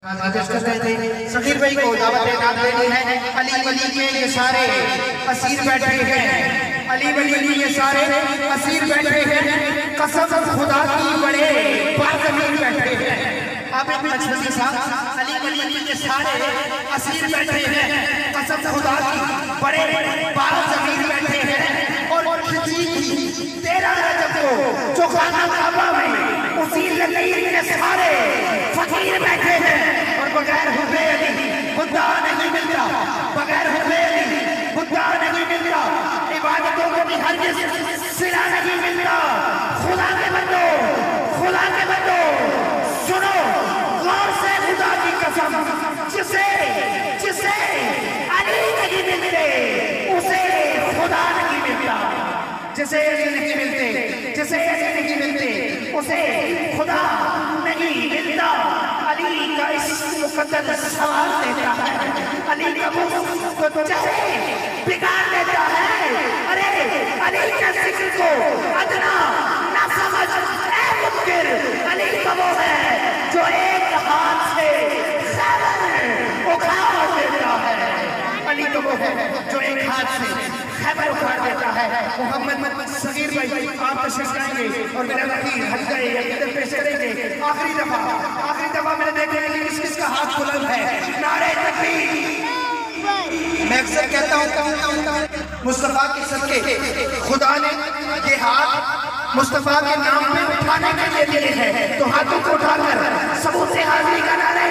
सखीर भाई को दावत देनी है। अली वली के ये सारे असीर बैठे हैं, अली वली के ये सारे असीर बैठे हैं, कसम खुदा की बड़े बाज़मीर बैठे हैं। आप एक मजबूती साहब, अली वली के सारे असीर बैठे हैं, कसम खुदा की बड़े बाज़मीर बैठे हैं। और खिची 13 रजब को जो खाना काबा में उसी लकीर के सारे फकीर बैठे हैं। और बगैर हुक्मे अली खुदा नहीं मिलता, बगैर हुक्मे अली खुदा नहीं मिलता, इबादतों को भी हरगिज़ सिला नहीं मिलता। खुदा के बंदो, खुदा के बंदो सुनो गौर से, खुदा की कसम, जिसे जिसे अली नहीं मिलते उसे खुदा नहीं मिलता। जिसे अली नहीं मिलते, जिसे अली नहीं मिलते उसे खुदा नहीं मिलता। अली का इस मुकद्दस सवाल देता है, अली का मुझको तो चाहे बिगाड़ देता है। अरे अली के जिक्र को अदना ना समझ ऐ मुनकिर, अली का वो है जो एक हाथ से खैबर उखाड़ देता है। अली का वो है जो एक हाथ से खैबर उखाड़ देता है। मोहम्मद सगीर भाई आप तशरीफ लाएंगे और मेरा वकील हल्का इधर पेश करेंगे। आखिरी दफा मैंने देखा है कि किस का हाथ बुलंद है। नारे तकबीर। मैं अक्सर कहता हूँ मुस्तफा के सदके खुदा ने ये हाथ मुस्तफा के नाम पे उठाने के लिए दिए हैं, तो हाथों को उठाकर सबूत से हाजिरी का नारा